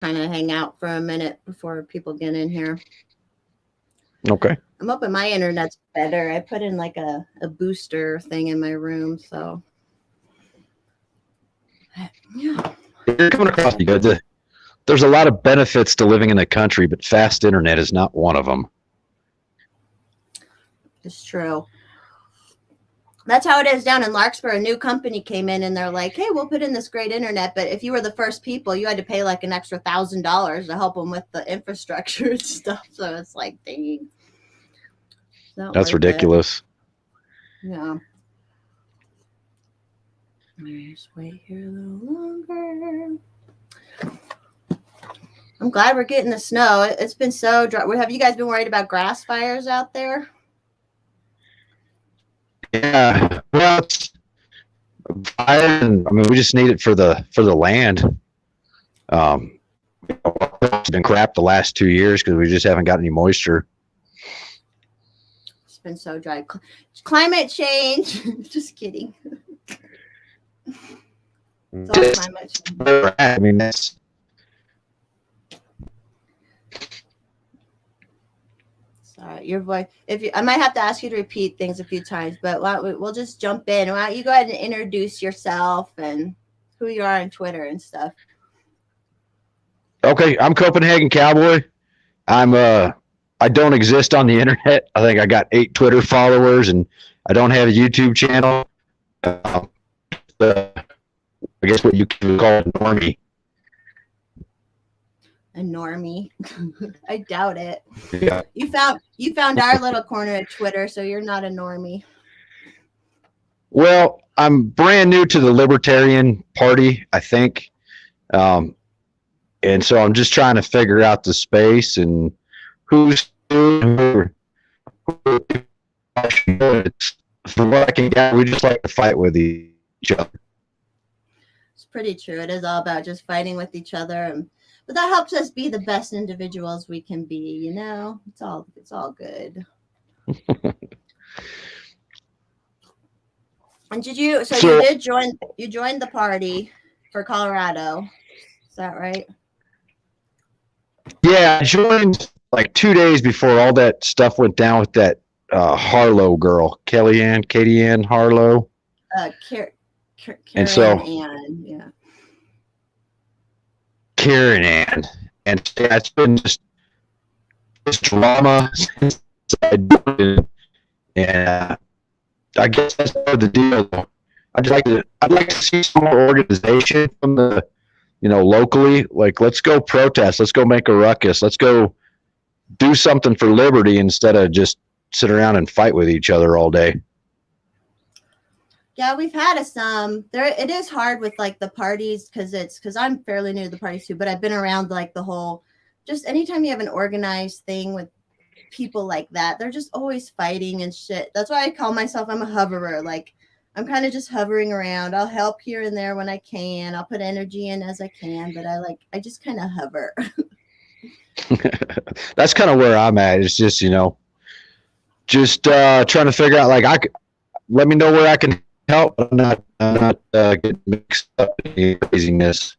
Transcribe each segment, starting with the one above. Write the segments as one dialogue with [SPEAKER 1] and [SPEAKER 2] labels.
[SPEAKER 1] kind of hang out for a minute before people get in here.
[SPEAKER 2] Okay.
[SPEAKER 1] I'm hoping my internet's better. I put in like a booster thing in my room, so yeah,
[SPEAKER 2] You're coming across pretty good. There's a lot of benefits to living in the country, but fast internet is not one of them.
[SPEAKER 1] it's true. That's how it is down in Larkspur. A new company came in and they're like, "Hey, we'll put in this great internet, but if you were the first people, you had to pay like an extra $1,000 to help them with the infrastructure and stuff." So it's like, dang, it's not
[SPEAKER 2] That's
[SPEAKER 1] worth it.
[SPEAKER 2] ridiculous.
[SPEAKER 1] Yeah. Let me just wait here a little longer. I'm glad we're getting the snow. It's been so dry. Have you guys been worried about grass fires out there?
[SPEAKER 2] Yeah. Well, it's fire, and I mean, we just need it for the land. Um, it's been crap the last 2 years because we just haven't got any moisture.
[SPEAKER 1] It's been so dry. Climate change. Just kidding. It's all
[SPEAKER 2] Just
[SPEAKER 1] climate change.
[SPEAKER 2] where we're at. I mean, that's
[SPEAKER 1] Sorry, your voice. If you, I might have to ask you to repeat things a few times, but we'll just jump in. Why don't you go ahead and introduce yourself and who you are on Twitter and stuff?
[SPEAKER 2] okay. I'm Copenhagen Cowboy. I'm I don't exist on the internet. I think I got 8 Twitter followers, and I don't have a YouTube channel. Um, uh, I guess what you could call a normie.
[SPEAKER 1] A normie. I doubt it.
[SPEAKER 2] Yeah.
[SPEAKER 1] You found our little corner of Twitter, so you're not a normie.
[SPEAKER 2] Well, I'm brand new to the Libertarian Party, I think, um, and so I'm just trying to figure out the space and who's who. From what I can gather, we just like to fight with each other.
[SPEAKER 1] It's pretty true. It is all about just fighting with each other, but that helps us be the best individuals we can be. It's all good. And did you? So you
[SPEAKER 2] So
[SPEAKER 1] did join. You joined the party for Colorado. Is that right?
[SPEAKER 2] yeah, I joined like 2 days before all that stuff went down with that Harlow girl, Katie Ann Harlow, and
[SPEAKER 1] Karen
[SPEAKER 2] so
[SPEAKER 1] Ann. Yeah.
[SPEAKER 2] Karen Ann, and yeah, it's been just drama since I joined, and I guess that's part of the deal. I'd like to see some more organization from the locally. Like, let's go protest, let's go make a ruckus, let's go do something for liberty instead of just sit around and fight with each other all day.
[SPEAKER 1] Yeah, we've had some. There, it is hard with like the parties because I'm fairly new to the parties too, but I've been around like the whole. Just anytime you have an organized thing with people like that, they're just always fighting and shit. That's why I call myself I'm a hoverer. Like I'm kind of just hovering around. I'll help here and there when I can. I'll put energy in as I can, but I just kind of hover.
[SPEAKER 2] That's kind of where I'm at. It's just just trying to figure out, like, let me know where I can help. I'm not getting mixed up in any craziness.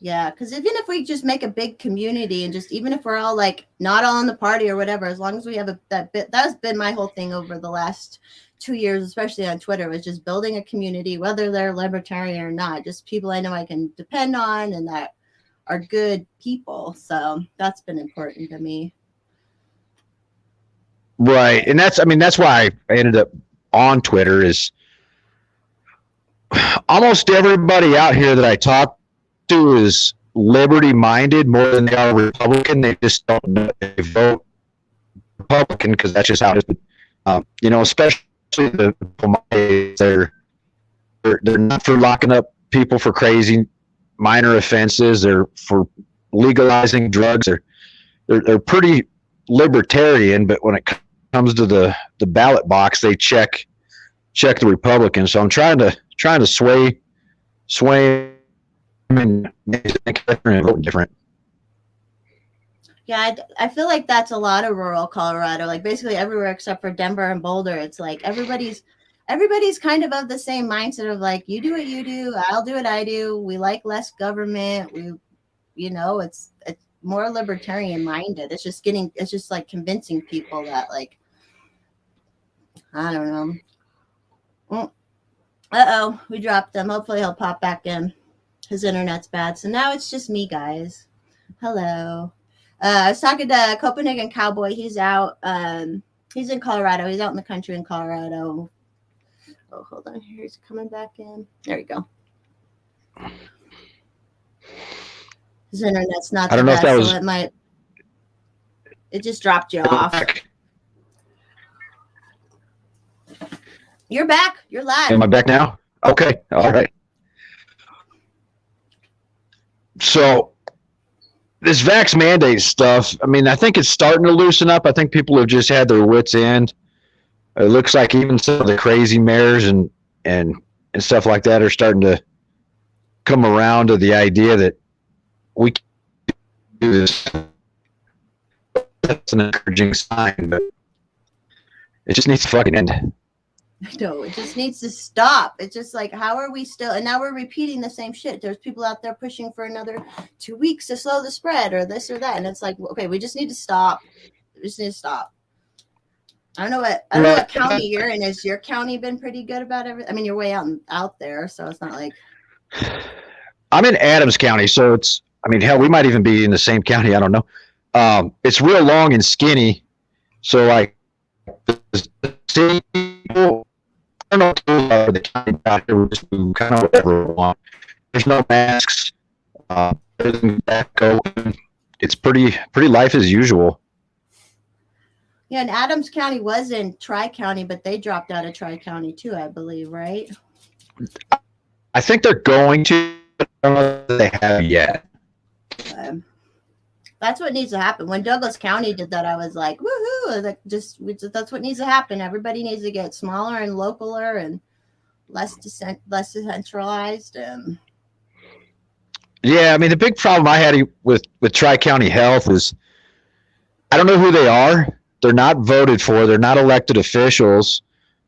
[SPEAKER 1] Yeah, because even if we just make a big community and just even if we're all like not all in the party or whatever, as long as we have that bit, that's been my whole thing over the last 2 years, especially on Twitter, was just building a community, whether they're libertarian or not, just people I know I can depend on and that are good people. So that's been important to me.
[SPEAKER 2] Right, and that's why I ended up on Twitter. Is almost everybody out here that I talk to is liberty minded more than they are Republican. They just don't know they vote Republican because that's just how it is. Especially the people my age, they're not for locking up people for crazy minor offenses. They're for legalizing drugs. They're pretty libertarian, but when it comes to the ballot box, they check the Republicans. So I'm trying to sway and vote different.
[SPEAKER 1] Yeah, I feel like that's a lot of rural Colorado, like basically everywhere except for Denver and Boulder. It's like everybody's kind of the same mindset of like, you do what you do, I'll do what I do. We like less government. it's more libertarian minded. It's just like convincing people that, like, I don't know. Uh-oh, we dropped him. Hopefully he'll pop back in. His internet's bad. So now it's just me, guys. Hello. I was talking to Copenhagen Cowboy. He's out. He's in Colorado. He's out in the country in Colorado. Oh, hold on. He's coming back in. There you go. His internet's not
[SPEAKER 2] I don't
[SPEAKER 1] the
[SPEAKER 2] know if
[SPEAKER 1] best,
[SPEAKER 2] that was.
[SPEAKER 1] so it just dropped you off. You're back. You're live.
[SPEAKER 2] Am I back now? Okay. All right. So this vax mandate stuff, I mean, I think it's starting to loosen up. I think people have just had their wits end. It looks like even some of the crazy mayors and stuff like that are starting to come around to the idea that we can do this. That's an encouraging sign, but it just needs to fucking end.
[SPEAKER 1] No, it just needs to stop. It's just like, how are we still? And now we're repeating the same shit. There's people out there pushing for another 2 weeks to slow the spread or this or that. And it's like, okay, we just need to stop. We just need to stop. I don't know what county you're in. Has your county been pretty good about everything? I mean, you're way out there, so it's not like.
[SPEAKER 2] I'm in Adams County, so it's, I mean, hell, we might even be in the same county. I don't know. It's real long and skinny. So like the city people, I don't know the county out here, we just do kind of whatever we want. There's no masks. Everything's back open. It's pretty life as usual.
[SPEAKER 1] Yeah, and Adams County was in Tri-County, but they dropped out of Tri-County too, I believe, right?
[SPEAKER 2] I think they're going to. I don't know if they have yet.
[SPEAKER 1] That's what needs to happen. When Douglas County did that, I was like, woohoo! Like, that's what needs to happen. Everybody needs to get smaller and localer and less decentralized.
[SPEAKER 2] Yeah, I mean, the big problem I had with Tri-County Health is I don't know who they are. They're not voted for. They're not elected officials.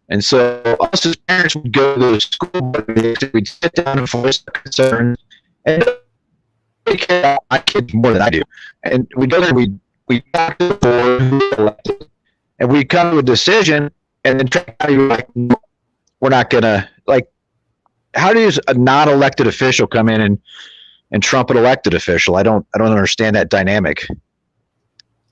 [SPEAKER 2] And so us as parents would go to the school board meetings, we'd sit down and voice our concerns. And they care about my kids more than I do. And we go there and we talk to the board who's elected. And we come to a decision and then try to be like, we're not going to, like, how does a non-elected official come in and trump an elected official? I don't understand that dynamic.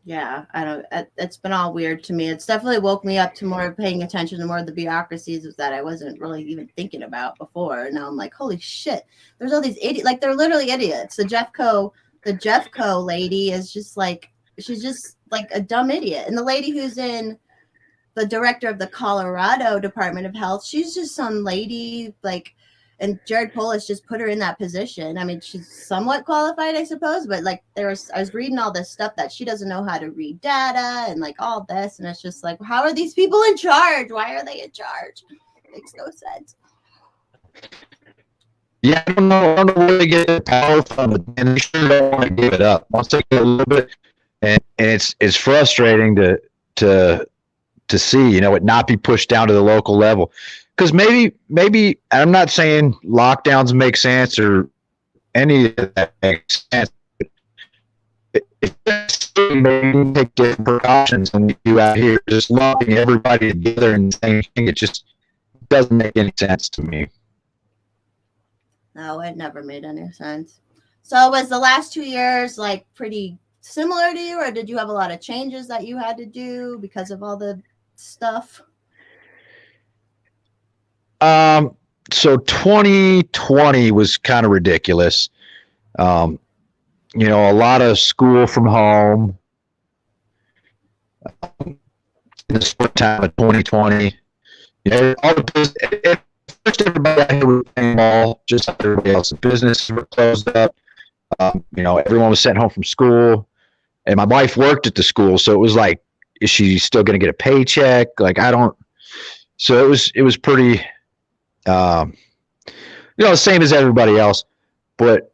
[SPEAKER 1] Yeah, I don't. It's been all weird to me. It's definitely woke me up to more paying attention to more of the bureaucracies that I wasn't really even thinking about before. And now I'm like, holy shit! There's all these idiots. Like, they're literally idiots. The Jeffco lady is just like, she's just like a dumb idiot. And the lady who's in the director of the Colorado Department of Health, she's just some lady like. And Jared Polis just put her in that position. I mean, she's somewhat qualified, I suppose, but like I was reading all this stuff that she doesn't know how to read data and like all this. And it's just like, how are these people in charge? Why are they in charge? It makes no sense.
[SPEAKER 2] Yeah, I don't know where they get the power from, and they sure don't want to give it up. Once they get a little bit, and it's frustrating to see, it not be pushed down to the local level. Because maybe I'm not saying lockdowns make sense or any of that makes sense. If maybe take different precautions than we do out here, just lumping everybody together and saying it just doesn't make any sense to me.
[SPEAKER 1] No, it never made any sense. So was the last 2 years like pretty similar to you, or did you have a lot of changes that you had to do because of all the stuff?
[SPEAKER 2] So 2020 was kind of ridiculous. A lot of school from home. In the springtime of 2020, all the first everybody out here was paying mall, just like everybody else. The businesses were closed up. Everyone was sent home from school, and my wife worked at the school, so it was like, is she still going to get a paycheck? Like, I don't. So it was pretty. Same as everybody else, but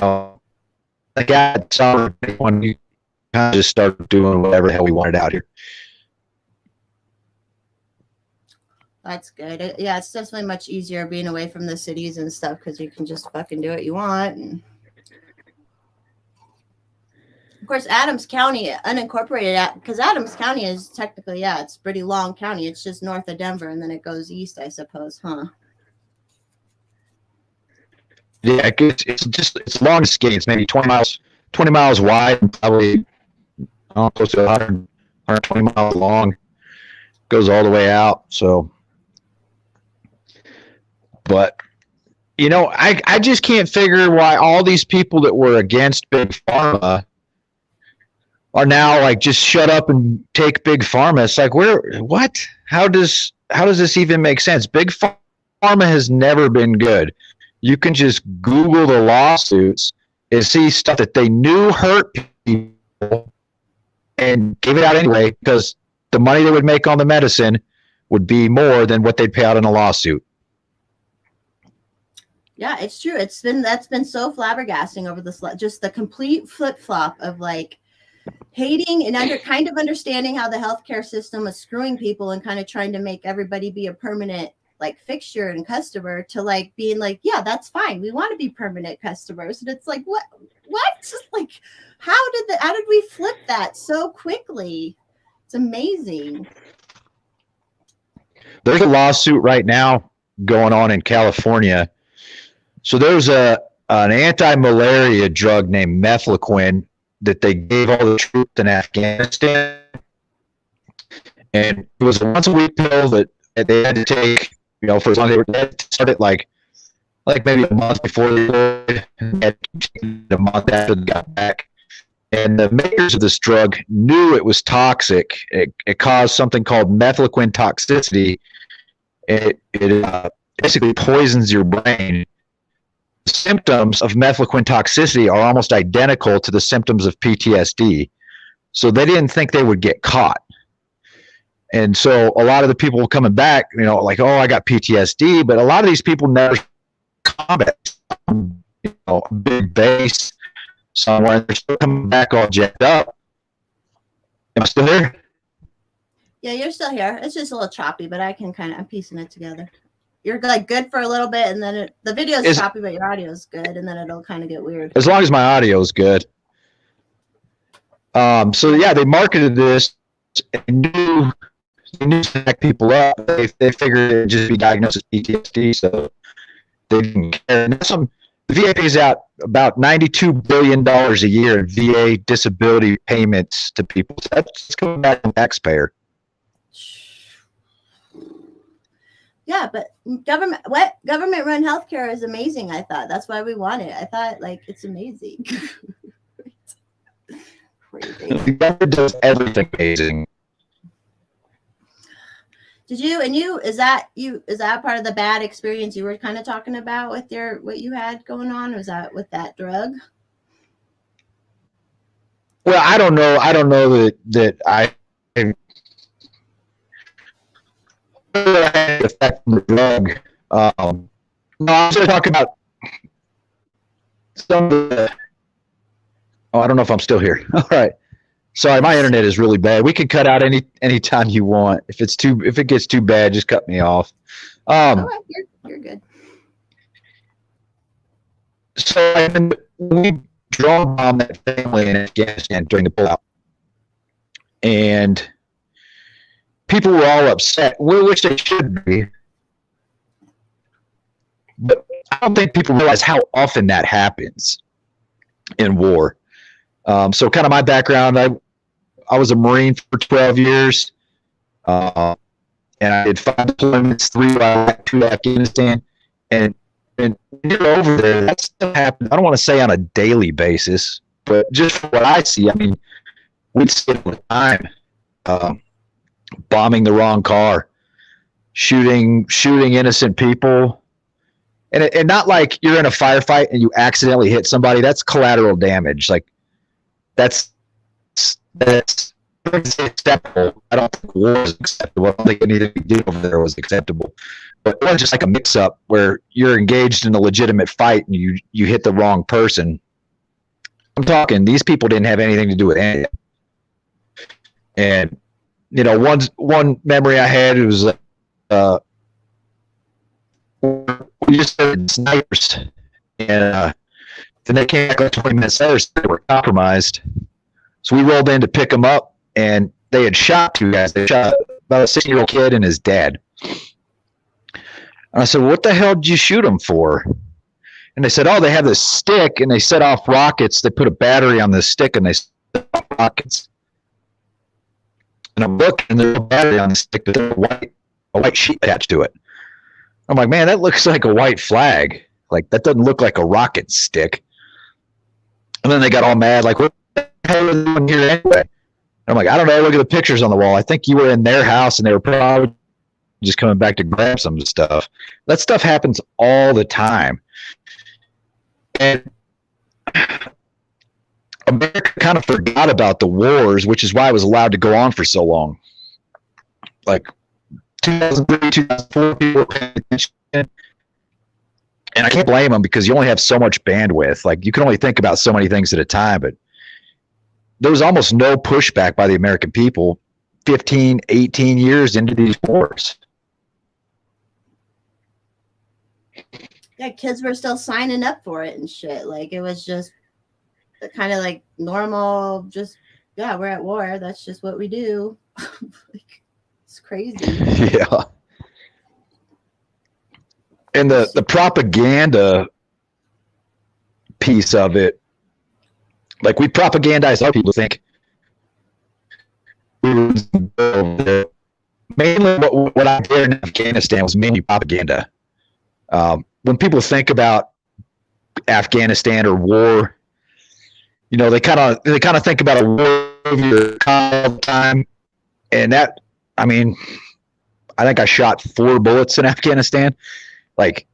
[SPEAKER 2] like at summer when you kind of just started doing whatever the hell we wanted out here.
[SPEAKER 1] That's good. Yeah, it's definitely much easier being away from the cities and stuff because you can just fucking do what you want. And course, Adams County, unincorporated, because Adams County is technically, yeah, it's a pretty long county. It's just north of Denver, and then it goes east, I suppose, huh?
[SPEAKER 2] Yeah, it's long and skinny. It's maybe 20 miles wide, and probably close to 120 miles long. Goes all the way out. So, but I just can't figure why all these people that were against Big Pharma are now like, just shut up and take Big Pharma. It's like, what? How does this even make sense? Big Pharma has never been good. You can just Google the lawsuits and see stuff that they knew hurt people and gave it out anyway, because the money they would make on the medicine would be more than what they'd pay out in a lawsuit.
[SPEAKER 1] Yeah, it's true. That's been so flabbergasting over this, just the complete flip flop of like hating and kind of understanding how the healthcare system is screwing people and kind of trying to make everybody be a permanent like fixture and customer, to like being like, yeah, that's fine. We want to be permanent customers. And it's like, what? Like, how did we flip that so quickly? It's amazing.
[SPEAKER 2] There's a lawsuit right now going on in California. So there's an anti-malaria drug named Mefloquine that they gave all the troops in Afghanistan. And it was a once a week pill that they had to take, for as long as they had started like maybe a month before they did, and had to take it a month after they got back. And the makers of this drug knew it was toxic. It caused something called mefloquine toxicity. It basically poisons your brain. The symptoms of mefloquine toxicity are almost identical to the symptoms of PTSD. So they didn't think they would get caught. And so a lot of the people coming back, like, oh, I got PTSD, but a lot of these people never combat, a big base somewhere, and they're still coming back all jacked up. Am I still here?
[SPEAKER 1] Yeah, you're still here. It's just a little choppy, but I'm piecing it together. You're like good for a little bit, and then the video is choppy, but your audio is good, and then it'll kind of get weird.
[SPEAKER 2] As long as my audio is good. So yeah, they marketed this and knew to back people up. They figured it'd just be diagnosed as PTSD, so they didn't care. And the VA pays out about $92 billion a year in VA disability payments to people. So that's coming back from the taxpayer.
[SPEAKER 1] Yeah, but government-run healthcare is amazing. I thought that's why we want it. I thought like it's amazing. Crazy.
[SPEAKER 2] The government does everything amazing.
[SPEAKER 1] Is that part of the bad experience you were kind of talking about with what you had going on? Was that with that drug?
[SPEAKER 2] Well, I don't know that I had the effect from the drug. No, I was going to talk about some of the. Oh, I don't know if I'm still here. All right. Sorry, my internet is really bad. We can cut out any time you want. If it gets too bad, just cut me off.
[SPEAKER 1] All right, you're good.
[SPEAKER 2] So we drone bombed that family in Afghanistan during the pullout, and people were all upset, which they should be. But I don't think people realize how often that happens in war. So kind of my background, I was a Marine for 12 years, and I did 5 deployments, 3 to Iraq, 2 to Afghanistan, and you're over there, that stuff happens, I don't want to say on a daily basis, but just from what I see, I mean, we'd see it all the time. Bombing the wrong car, shooting innocent people, and not like you're in a firefight and you accidentally hit somebody. That's collateral damage. Like that's acceptable. I don't think war is acceptable. I don't think anything we did over there was acceptable. But it was just like a mix-up where you're engaged in a legitimate fight and you hit the wrong person. I'm talking, these people didn't have anything to do with any of it. And one memory I had, it was we just started snipers, and then they came back like 20 minutes later, so they were compromised. So we rolled in to pick them up, and they had shot 2 guys. They shot about a 16-year-old kid and his dad. And I said, what the hell did you shoot them for? And they said, oh, they have this stick, and they set off rockets. They put a battery on this stick, and they set off rockets. And I'm looking, and there's a battery on the stick, but there's a white sheet attached to it. I'm like, man, that looks like a white flag. Like, that doesn't look like a rocket stick. And then they got all mad, like, what the hell are they doing here anyway? I'm like, I don't know. Look at the pictures on the wall. I think you were in their house, and they were probably just coming back to grab some stuff. That stuff happens all the time. And America kind of forgot about the wars, which is why it was allowed to go on for so long. Like 2003, 2004, people were paying attention. And I can't blame them because you only have so much bandwidth. Like, you can only think about so many things at a time. But there was almost no pushback by the American people 15, 18 years into these wars.
[SPEAKER 1] Yeah, kids were still signing up for it and shit. Like, it was just kind of like normal, just, yeah, we're at war. That's just what we do. Like, it's crazy.
[SPEAKER 2] Yeah. And the propaganda piece of it, like, we propagandize other people to think we were mainly what I did in Afghanistan was mainly propaganda. When people think about Afghanistan or war, you know, they kind of think about a war movie all the time. And that, I mean, I think I shot 4 bullets in Afghanistan, like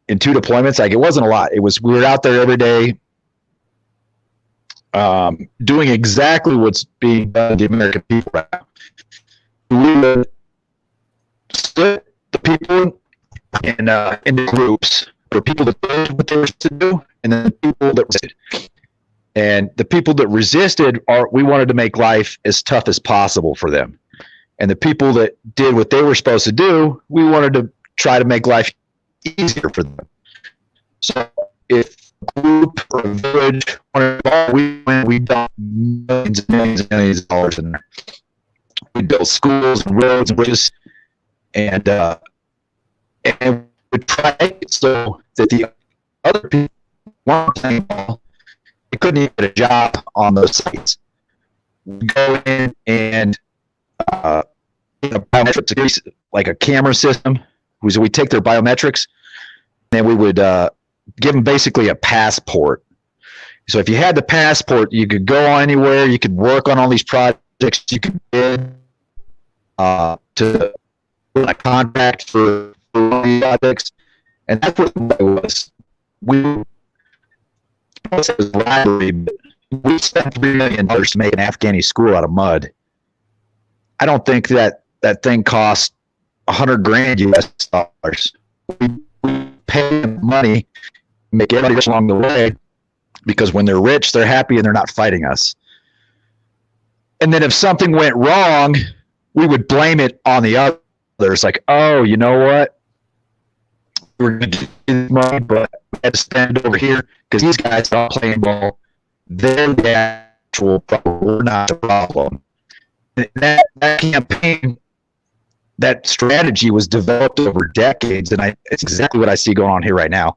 [SPEAKER 2] in 2 deployments. Like, it wasn't a lot. We were out there every day, doing exactly what's being done to the American people right now. We would split the people into groups. There were people that did what they were to do, and then the people that resisted. And the people that resisted we wanted to make life as tough as possible for them. And the people that did what they were supposed to do, we wanted to try to make life easier for them. So if a group or a village wanted to, we dumped millions and millions and millions of dollars in there. We built schools and roads and bridges, and we tried it so that the other people weren't playing ball. They couldn't even get a job on those sites. We go in and biometrics, like a camera system. So we take their biometrics, and we would give them basically a passport. So if you had the passport, you could go anywhere. You could work on all these projects. You could bid to a contract for projects, and that's what it was. It was bribery, but we spent $3 million to make an Afghani school out of mud. I don't think that thing cost $100,000 US. We pay them money, make everybody rich along the way, because when they're rich, they're happy and they're not fighting us. And then if something went wrong, we would blame it on the others. Like, oh, you know what? We're going to get money, but we had to spend it over here because these guys are playing ball. They're the actual problem. We're not the problem. And that campaign, that strategy was developed over decades, and it's exactly what I see going on here right now.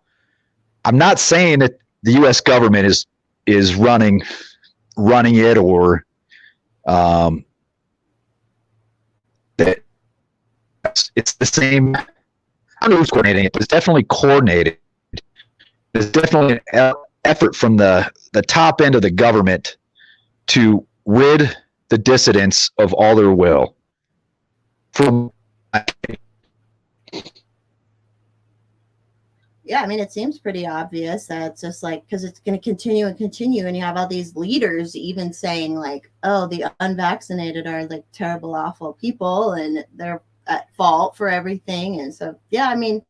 [SPEAKER 2] I'm not saying that the U.S. government is running it, or that it's the same. I don't know who's coordinating it, but it's definitely coordinated. There's definitely an effort from the top end of the government to rid the dissidents of all their will.
[SPEAKER 1] Yeah, I mean, it seems pretty obvious that it's just like, because it's going to continue and continue, and you have all these leaders even saying like, oh, the unvaccinated are like terrible, awful people, and they're at fault for everything. And so, yeah, I mean,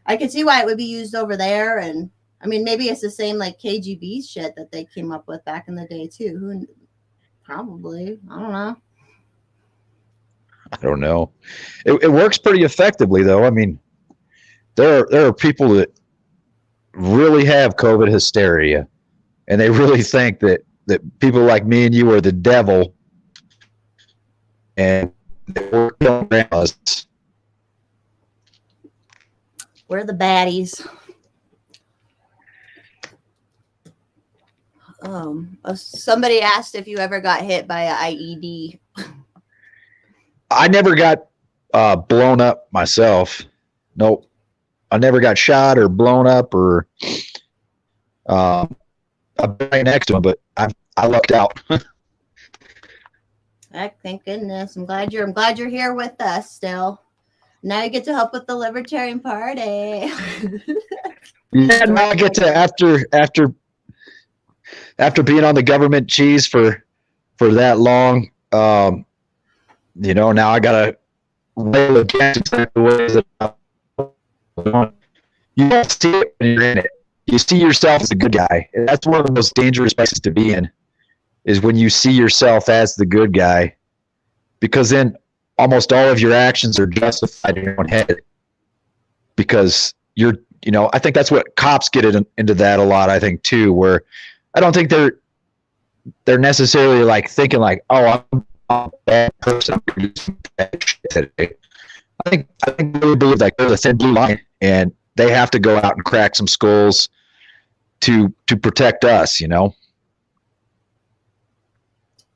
[SPEAKER 1] I could see why it would be used over there. And I mean, maybe it's the same like KGB shit that they came up with back in the day too. Probably, I don't know.
[SPEAKER 2] I don't know. It works pretty effectively though. I mean, there are people that really have COVID hysteria, and they really think that that people like me and you are the devil, and we're killing grandmas.
[SPEAKER 1] We're the baddies. Somebody asked if you ever got hit by an IED.
[SPEAKER 2] I never got blown up myself. Nope. I never got shot or blown up or I've been right next to him, but I lucked out.
[SPEAKER 1] Heck, thank goodness. I'm glad you're here with us still. Now you get to help with the Libertarian Party.
[SPEAKER 2] Yeah, now I get to after being on the government cheese for that long, you know, now I gotta rail against the ways that you don't see it when you're in it. You see yourself as a good guy. And that's one of the most dangerous places to be in, is when you see yourself as the good guy, because then almost all of your actions are justified in your own head. Because you know, I think that's what cops get into that a lot, I think, too, where I don't think they're necessarily like thinking like, oh, I'm a bad person, I'm gonna do some bad shit today. I think they really believe like there's a thin blue line and they have to go out and crack some skulls to protect us, you know?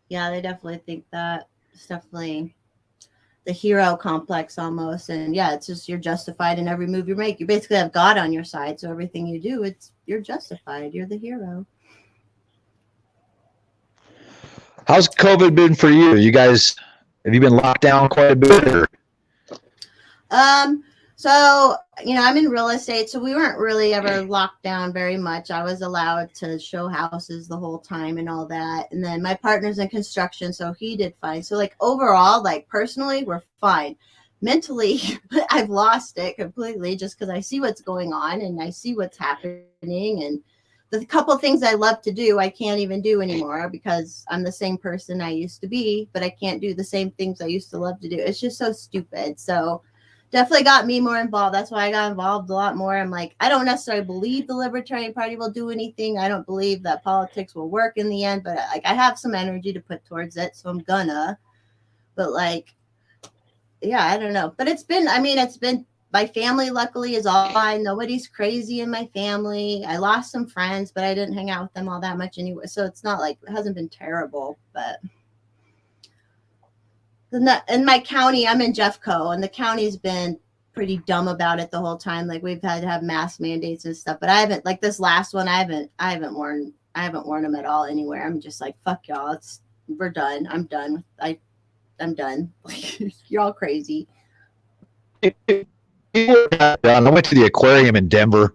[SPEAKER 1] Yeah, they definitely think that. It's definitely the hero complex almost. And yeah, it's just you're justified in every move you make. You basically have God on your side, so everything you do, you're justified. You're the hero.
[SPEAKER 2] How's COVID been for you? You guys, have you been locked down quite a bit? Or?
[SPEAKER 1] So, you know, I'm in real estate, so we weren't really ever locked down very much. I was allowed to show houses the whole time and all that. And then my partner's in construction, so he did fine. So like overall, like personally, we're fine. Mentally, I've lost it completely just because I see what's going on and I see what's happening. And the couple things I love to do, I can't even do anymore because I'm the same person I used to be, but I can't do the same things I used to love to do. It's just so stupid. So definitely got me more involved. That's why I got involved a lot more. I'm like, I don't necessarily believe the Libertarian Party will do anything. I don't believe that politics will work in the end, but like I have some energy to put towards it, so I'm gonna. But like, yeah, I don't know. But it's been my family luckily is all fine. Nobody's crazy in my family. I lost some friends, but I didn't hang out with them all that much anyway. So it's not like it hasn't been terrible, but in my county, I'm in Jeffco, and the county's been pretty dumb about it the whole time. Like we've had to have mask mandates and stuff, but I haven't, like this last one, I haven't worn them at all anywhere. I'm just like, fuck y'all. We're done. I'm done. I'm done. You're all crazy.
[SPEAKER 2] I went to the aquarium in Denver,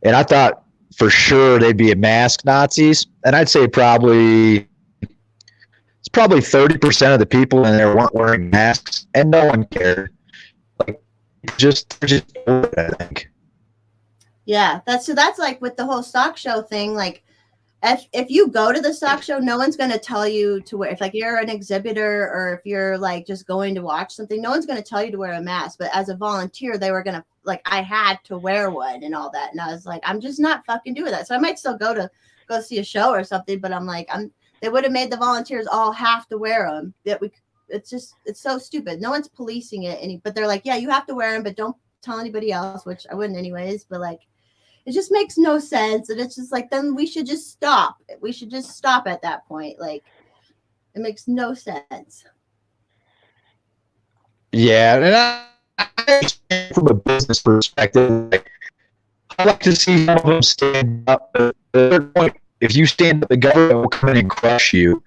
[SPEAKER 2] and I thought for sure they'd be mask Nazis, and I'd say probably 30% of the people in there weren't wearing masks, and no one cared. Like, just I think.
[SPEAKER 1] Yeah, that's like with the whole stock show thing. Like, if you go to the stock show, no one's going to tell you to wear. If like you're an exhibitor or if you're like just going to watch something, no one's going to tell you to wear a mask. But as a volunteer, they were going to like I had to wear one and all that, and I was like, I'm just not fucking doing that. So I might still go see a show or something, but I'm like They would have made the volunteers all have to wear them. It's so stupid. No one's policing it. But they're like, yeah, you have to wear them, but don't tell anybody else, which I wouldn't anyways. But like, it just makes no sense. And it's just like, then we should just stop. We should just stop at that point. Like, it makes no sense.
[SPEAKER 2] Yeah. And I from a business perspective, I like to see some of them stand up. At a certain point, if you stand up, the government will come in and crush you.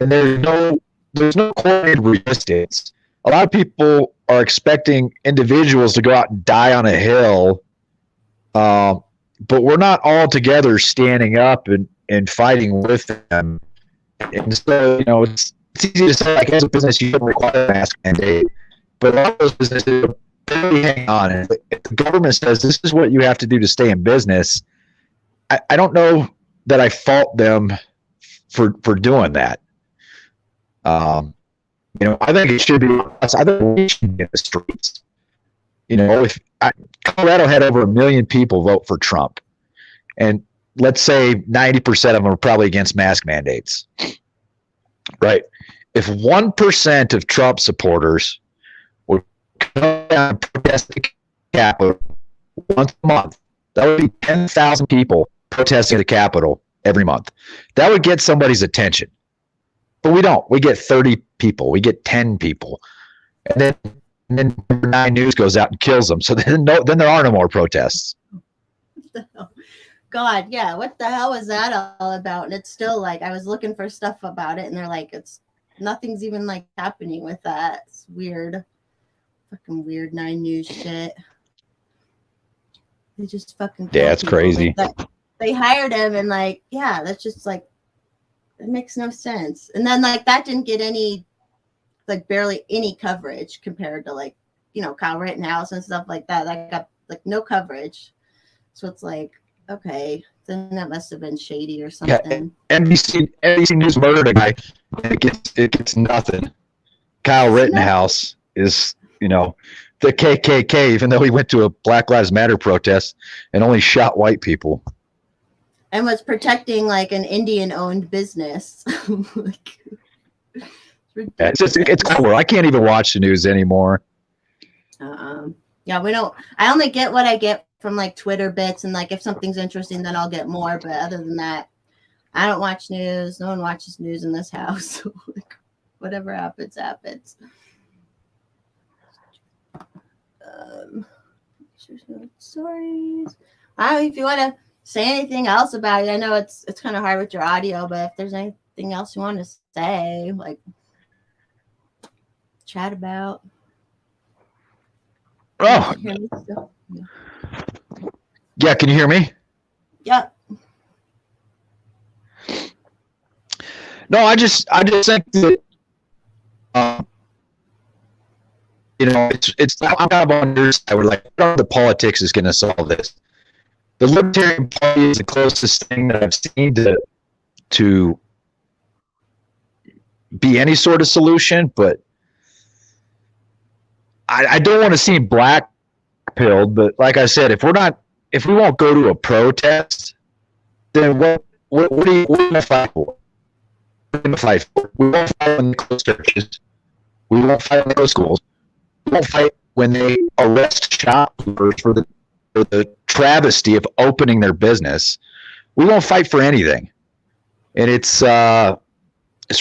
[SPEAKER 2] And there's no coordinated resistance. A lot of people are expecting individuals to go out and die on a hill, but we're not all together standing up and fighting with them. And so, you know, it's easy to say, like, as a business, you shouldn't require a mask mandate, but a lot of those businesses barely hang on. And if the government says this is what you have to do to stay in business, I don't know that I fault them for doing that. You know, I think it should be us. I think we should be in the streets. You know, Colorado had over 1 million people vote for Trump, and let's say 90% of them are probably against mask mandates, right? If 1% of Trump supporters would come down and protest the Capitol once a month, that would be 10,000 people protesting the Capitol every month. That would get somebody's attention. But we don't. We get 30 people. We get 10 people. And then 9 News goes out and kills them. So then there are no more protests.
[SPEAKER 1] God, yeah. What the hell was that all about? And it's still like, I was looking for stuff about it and they're like, nothing's even like happening with that. It's weird. Fucking weird 9 News shit. They just fucking
[SPEAKER 2] it's crazy.
[SPEAKER 1] They hired him and like, yeah, that's just like, it makes no sense. And then like that didn't get any, like barely any coverage compared to like, Kyle Rittenhouse and stuff like that. That got like no coverage. So it's like, okay, then that must have been shady or something.
[SPEAKER 2] Yeah, NBC News murdered a guy. And it gets nothing. Kyle Rittenhouse is, the KKK, even though he went to a Black Lives Matter protest and only shot white people.
[SPEAKER 1] And was protecting like an Indian-owned business.
[SPEAKER 2] It's cool. I can't even watch the news anymore.
[SPEAKER 1] Yeah, we don't. I only get what I get from like Twitter bits, and like if something's interesting, then I'll get more. But other than that, I don't watch news. No one watches news in this house. So like, whatever happens, happens. Stories. If you want to say anything else about it, I know it's kind of hard with your audio, but if there's anything else you want to say, like chat about.
[SPEAKER 2] Oh, yeah. Can you hear me?
[SPEAKER 1] Yep.
[SPEAKER 2] No, I just think that it's I'm kind of on your side. We're like, the politics is going to solve this. The Libertarian Party is the closest thing that I've seen to be any sort of solution, but I don't want to seem black-pilled. But like I said, if we won't go to a protest, then what are you going to fight for? What are you going to fight for? We won't fight when they close churches. We won't fight when they close schools. We won't fight when they arrest shopkeepers for the travesty of opening their business. We won't fight for anything, and it's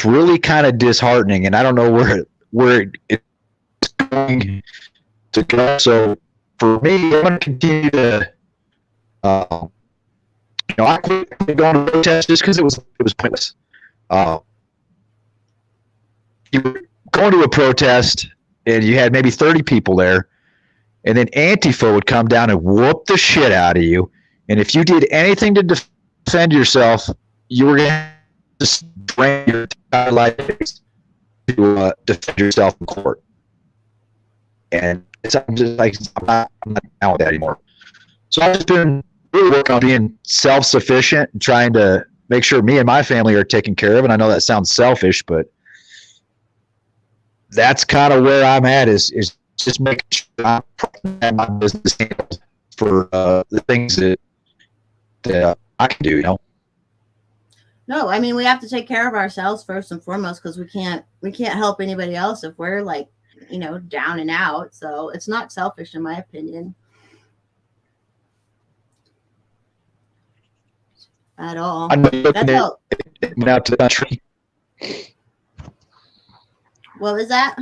[SPEAKER 2] really kind of disheartening. And I don't know where it's going to go. So for me, I'm going to continue to, I quit going to protest just because it was pointless. You were going to a protest, and you had maybe 30 people there. And then Antifa would come down and whoop the shit out of you. And if you did anything to defend yourself, you were going to just drain your entire life to defend yourself in court. And I'm just like, I'm not down with that anymore. So I've just been really working on being self-sufficient and trying to make sure me and my family are taken care of. And I know that sounds selfish, but that's kind of where I'm at is just making sure I'm my business handled for the things that I can do,
[SPEAKER 1] No, I mean, we have to take care of ourselves first and foremost, because we can't help anybody else if we're like, down and out. So it's not selfish in my opinion at all.
[SPEAKER 2] I'm looking out to the country.
[SPEAKER 1] What was that?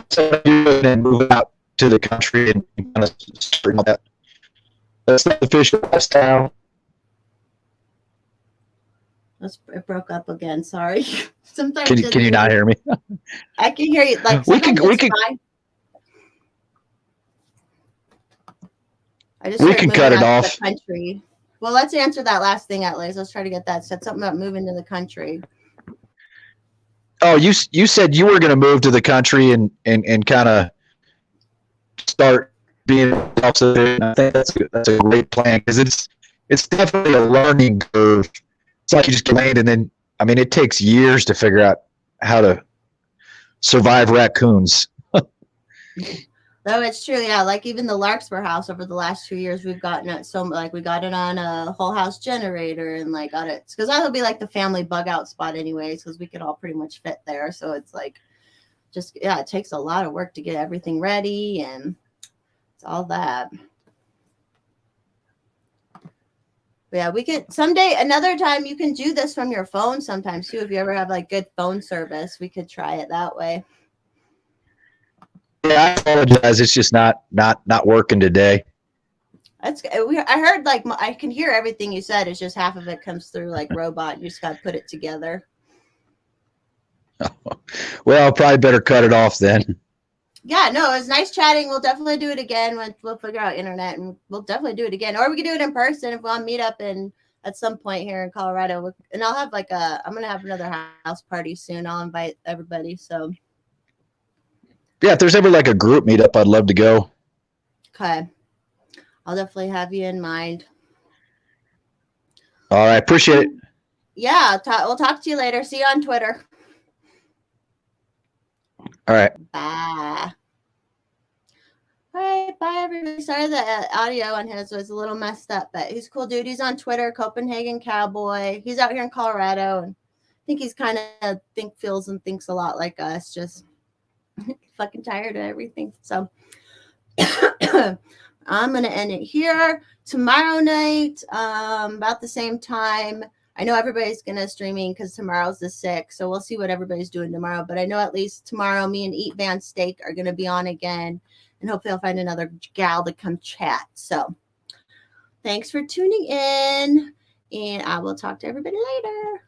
[SPEAKER 2] So you're moving out to the country and kind of starting all that. That's not the official lifestyle.
[SPEAKER 1] It broke up again. Sorry. Sometimes
[SPEAKER 2] can you not hear me?
[SPEAKER 1] I can hear you. Like
[SPEAKER 2] we can. We can cut it off.
[SPEAKER 1] Country. Well, let's answer that last thing at least. Let's try to get that. Said something about moving to the country.
[SPEAKER 2] Oh, you said you were going to move to the country and kind of start being self-sufficient. I think that's a great plan, because it's definitely a learning curve. It's like you just get land, and then it takes years to figure out how to survive raccoons.
[SPEAKER 1] Though it's true, yeah. Like even the Larkspur house over the last 2 years, we've gotten it so like we got it on a whole house generator and like got it because that'll be like the family bug out spot anyways, because we could all pretty much fit there. So it's like just yeah, it takes a lot of work to get everything ready and it's all that. But yeah, we could someday another time you can do this from your phone sometimes too. If you ever have like good phone service, we could try it that way.
[SPEAKER 2] Yeah, I apologize. It's just not working today.
[SPEAKER 1] That's I heard like I can hear everything you said. It's just half of it comes through like robot. You just got to put it together.
[SPEAKER 2] Well, I'll probably better cut it off then.
[SPEAKER 1] Yeah, no, it was nice chatting. We'll definitely do it again when we'll figure out internet, and we'll definitely do it again. Or we could do it in person if we want to meet up in at some point here in Colorado. And I'll have I'm gonna have another house party soon. I'll invite everybody. So
[SPEAKER 2] yeah, if there's ever like a group meetup, I'd love to go.
[SPEAKER 1] okay, I'll definitely have you in mind.
[SPEAKER 2] All right, appreciate it.
[SPEAKER 1] Yeah, we'll talk to you later. See you on Twitter.
[SPEAKER 2] All right.
[SPEAKER 1] Bye. All right, bye everybody. Sorry the audio on his was a little messed up, but he's a cool dude. He's on Twitter, Copenhagen Cowboy. He's out here in Colorado, and I think he's kind of feels and thinks a lot like us. Just fucking tired of everything. So I'm gonna end it here. Tomorrow night, about the same time. I know everybody's gonna streaming because tomorrow's the 6th, so we'll see what everybody's doing tomorrow. But I know at least tomorrow, me and Eat Van Steak are gonna be on again, and hopefully I'll find another gal to come chat. So thanks for tuning in, and I will talk to everybody later.